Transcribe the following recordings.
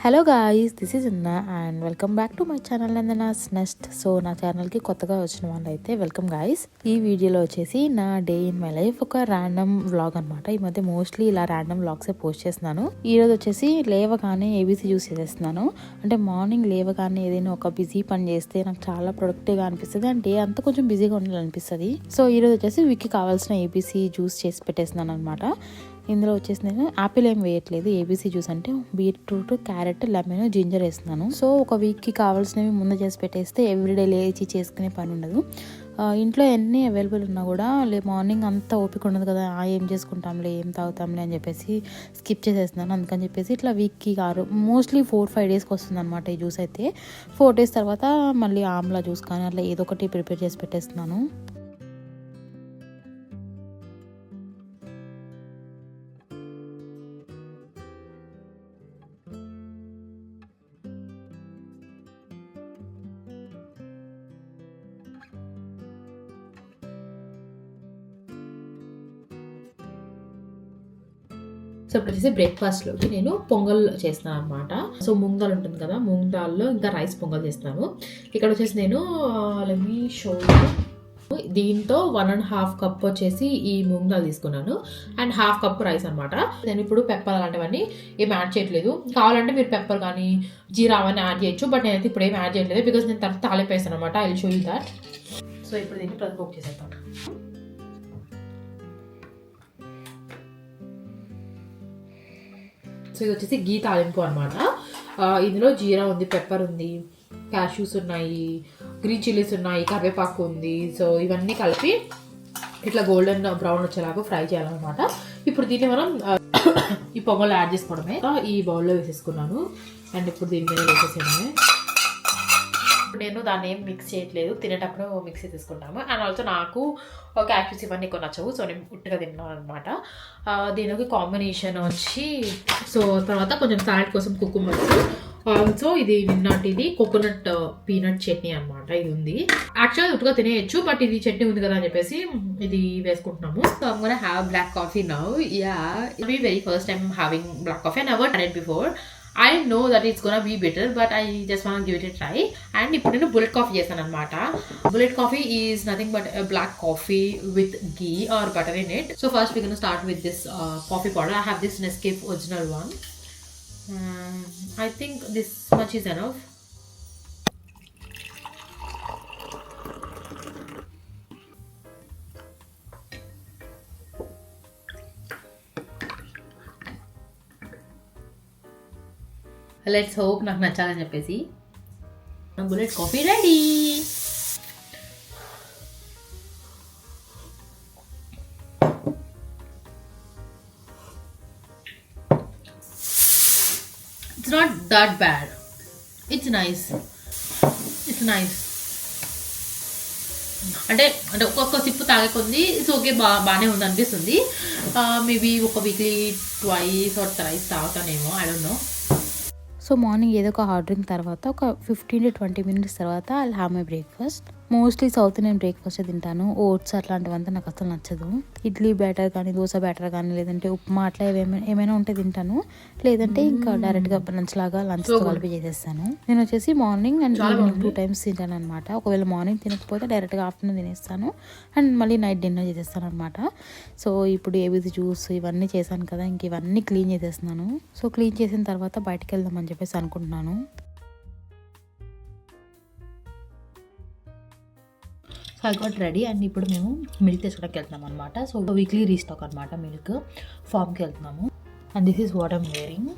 Hello guys, this is Anna and welcome back to my channel Nandana's nest. So నా ఛానల్కి కొత్తగా వచ్చిన వాళ్ళు అయితే వెల్కమ్ గాయ్స్. ఈ వీడియోలో వచ్చేసి నా డే ఇన్ మై లైఫ్ ఒక ర్యాండమ్ వ్లాగ్ అనమాట. ఈ మధ్య మోస్ట్లీ ఇలా ర్యాండమ్ వ్లాగ్సే పోస్ట్ చేస్తున్నాను. ఈ రోజు వచ్చేసి లేవగానే ఏబీసీ జ్యూస్ చేసేస్తున్నాను. అంటే మార్నింగ్ లేవగానే ఏదైనా ఒక బిజీ పని చేస్తే నాకు చాలా ప్రొడక్టివ్గా అనిపిస్తుంది అండ్ డే అంతా కొంచెం బిజీగా ఉండాలనిపిస్తుంది. సో ఈ రోజు వచ్చేసి వీక్కి కావాల్సిన ఏబీసీ జ్యూస్ చేసి పెట్టేస్తున్నాను అనమాట. ఇందులో వచ్చేసి నేను యాపిల్ ఏం వేయట్లేదు. ఏబీసీ జ్యూస్ అంటే బీట్రూట్, క్యారెట్, లెమన్, జింజర్ వేస్తున్నాను. సో ఒక వీక్కి కావాల్సినవి ముందు చేసి పెట్టేస్తే ఎవ్రీడే లేచి చేసుకునే పని ఉండదు. ఇంట్లో ఎన్ని అవైలబుల్ ఉన్నా కూడా మార్నింగ్ అంతా ఓపిక ఉండదు కదా, ఏం చేసుకుంటాంలే, ఏం తాగుతాంలే అని చెప్పేసి స్కిప్ చేసేస్తున్నాను. అందుకని చెప్పేసి ఇట్లా వీక్కి మోస్ట్లీ 4-5 డేస్కి వస్తుంది అనమాట ఈ జ్యూస్ అయితే. 4 డేస్ తర్వాత మళ్ళీ ఆమ్లా జ్యూస్ కానీ అట్లా ఏదో ఒకటి ప్రిపేర్ చేసి పెట్టేస్తున్నాను. సో ఇప్పుడు వచ్చేసి బ్రేక్ఫాస్ట్లోకి నేను పొంగల్ చేస్తున్నాను అనమాట. సో మూంగ్ దాల్ ఉంటుంది కదా, మూంగ్ దాల్లో ఇంకా రైస్ పొంగల్ చేస్తున్నాను. ఇక్కడ వచ్చేసి నేను దీంతో 1.5 కప్ వచ్చేసి ఈ మూంగ్ దాల్ తీసుకున్నాను అండ్ 1/2 కప్ రైస్ అనమాట. నేను ఇప్పుడు పెప్పర్ అలాంటివన్నీ ఏం యాడ్ చేయట్లేదు. కావాలంటే మీరు పెప్పర్ కానీ జీరా అవన్నీ యాడ్ చేయొచ్చు, బట్ నేనైతే ఇప్పుడు ఏం యాడ్ చేయట్లేదు బికాస్ నేను తర్వాత తాలింపేస్తాను అనమాట. I will show you that. So ఇప్పుడు దీన్ని కుక్ చేసేస్తాను. సో ఇది వచ్చేసి గీ తాలింపు అనమాట. ఇందులో జీరా ఉంది, పెప్పర్ ఉంది, క్యాష్యూస్ ఉన్నాయి, గ్రీన్ చిల్లీస్ ఉన్నాయి, కరివేపాకు ఉంది. సో ఇవన్నీ కలిపి ఇట్లా గోల్డెన్ బ్రౌన్ వచ్చేలాగా ఫ్రై చేయాలన్నమాట. ఇప్పుడు దీన్ని మనం ఈ పొంగల్ యాడ్ చేసుకోవడమే. ఈ బౌల్లో వేసేసుకున్నాను అండ్ ఇప్పుడు దీని మీద వేసేసేయడమే. నేను దాన్ని ఏం మిక్స్ చేయట్లేదు, తినేటప్పుడు మిక్స్ చేసుకుంటాము. అండ్ ఆల్సో నాకు క్యాష్యూస్ ఇవన్నీ ఎక్కువ నచ్చవు, సో నేను ఉట్టుగా తిన్నాను అనమాట. దీనికి కాంబినేషన్ వచ్చి సో తర్వాత కొంచెం సాలెడ్ కోసం కుకుంబర్స్, ఆల్సో ఇది నిన్నటిది కోకోనట్ పీనట్ చట్నీ అనమాట. ఇది ఉంది, యాక్చువల్గా ఉట్టుగా తినేయచ్చు, బట్ ఇది చట్నీ ఉంది కదా అని చెప్పేసి ఇది వేసుకుంటున్నాము. So I'm gonna have black coffee now. Yeah, it be very first time having black coffee. I never tried it before. I know that it's gonna be bitter, but I just want to give it a try. And ఇప్పుడు నేను bullet coffee చేస్తాను అనమాట. Bullet coffee is nothing but a black coffee with ghee or butter in it. So first we're gonna start with this coffee powder. I have this Nescafe original one. I think this much is enough. Let's hope నాకు నచ్చాలని చెప్పేసి bullet coffee ready. It's not that bad, it's nice. అంటే ఒక్కొక్క sip తాగే కొంది it's okay, బాగానే ఉంది అనిపిస్తుంది. Maybe ఒక వీక్లీ 2 or 3 తాగుతానేమో, I don't know. So morning ఏదో ఒక హాట్ డ్రింక్ తర్వాత ఒక 15 to 20 minutes తర్వాత I'll have my breakfast. Mostly south Indian breakfast తింటాను. ఓట్స్ అట్లాంటివంతా నాకు అసలు నచ్చదు. ఇడ్లీ బ్యాటర్ కానీ, దోశ బ్యాటర్ కానీ, లేదంటే ఉప్మా అట్లా ఏమైనా ఉంటే తింటాను, లేదంటే ఇంకా డైరెక్ట్గా లంచ్లాగా లంచ్తో కలిపి చేసేస్తాను. నేను వచ్చేసి మార్నింగ్ అండ్ ఈవినింగ్ 2 times తింటాను అనమాట. ఒకవేళ మార్నింగ్ తినకపోతే డైరెక్ట్గా ఆఫ్టర్నూన్ తినేస్తాను అండ్ మళ్ళీ నైట్ డిన్నర్ చేసేస్తాను అనమాట. సో ఇప్పుడు ఏబీసీ జ్యూస్ ఇవన్నీ చేశాను కదా, ఇంక ఇవన్నీ క్లీన్ చేసేస్తున్నాను. సో క్లీన్ చేసిన తర్వాత బయటకు వెళ్దామని చెప్పేసి అనుకుంటున్నాను. So I got ready and ఇప్పుడు మేము మిల్క్ తెచ్చుకోవడానికి వెళ్తున్నాం అనమాట. సో వీక్లీ రీస్టాక్ అనమాట, మిల్క్ ఫామ్కి వెళ్తున్నాము. And this is what I'm wearing.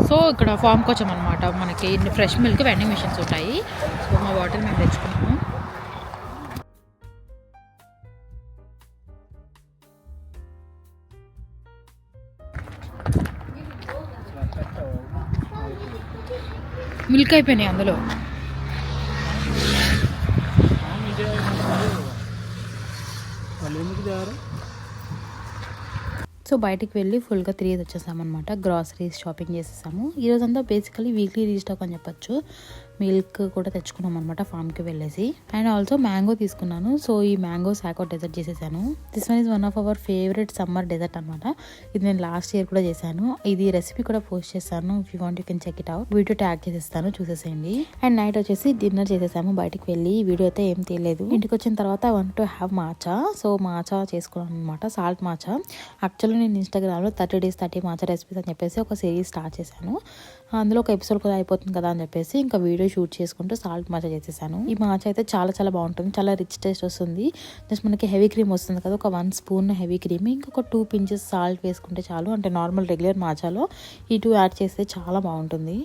So ఇక్కడ ఫామ్కి వచ్చామన్నమాట. మనకి ఫ్రెష్ మిల్క్ వెండింగ్ మిషన్స్ ఉంటాయి. సో మా బాటిల్ మేము తెచ్చుకున్నాము. మిల్క్ అయిపోయినాయి అందులో. సో బయటికి వెళ్ళి ఫుల్గా తిరిగి వచ్చేసామన్నమాట. గ్రాసరీస్ షాపింగ్ చేసేసాము. ఈరోజంతా బేసికలీ వీక్లీ రీస్టాక్ అని చెప్పొచ్చు. మిల్క్ కూడా తెచ్చుకున్నాం అనమాట ఫామ్కి వెళ్ళేసి. అండ్ ఆల్సో మ్యాంగో తీసుకున్నాను. సో ఈ మ్యాంగో సాకో డెజర్ట్ చేసేసాను. This one is one of our favourite summer dessert అనమాట. ఇది నేను లాస్ట్ ఇయర్ కూడా చేశాను. ఇది రెసిపీ కూడా పోస్ట్ చేస్తాను. If you want you can check it out. Video tag చేసేస్తాను, చూసేసేయండి. అండ్ నైట్ వచ్చేసి డిన్నర్ చేసేసాము బయటికి వెళ్ళి. వీడియో అయితే ఏం తెలియలేదు. ఇంటికి వచ్చిన తర్వాత I want to have matcha. So matcha చేసుకున్నాను అనమాట, సాల్ట్ మాచా. యాక్చువల్లీ నేను ఇన్స్టాగ్రామ్లో 30 days 30 మాచా రెసిపీస్ అని చెప్పేసి ఒక సిరీస్ స్టార్ట్ చేశాను. అందులో ఒక ఎపిసోడ్ కూడా అయిపోతుంది కదా అని చెప్పేసి ఇంకా వీడియో షూట్ చేసుకుంటూ సాల్ట్ మాచా చేసేసాను. ఈ మాచా అయితే చాలా చాలా బాగుంటుంది. చాలా రిచ్ టేస్ట్ వస్తుంది. జస్ట్ మనకి హెవీ క్రీమ్ వస్తుంది కదా, ఒక 1 spoon హెవీ క్రీమ్, ఇంకొక 2 pinches సాల్ట్ వేసుకుంటే చాలు. అంటే నార్మల్ రెగ్యులర్ మాచాలో ఈ 2 యాడ్ చేస్తే చాలా బాగుంటుంది.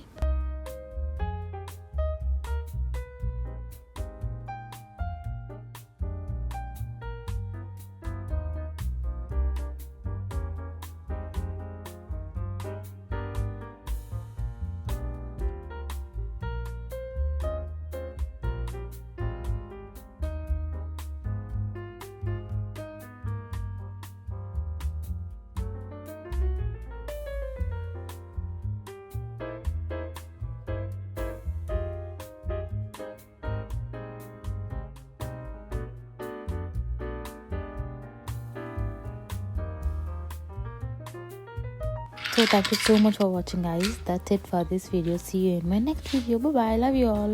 So thank you so much for watching, guys. That's it for this video. See you in my next video. Bye bye. Love you all.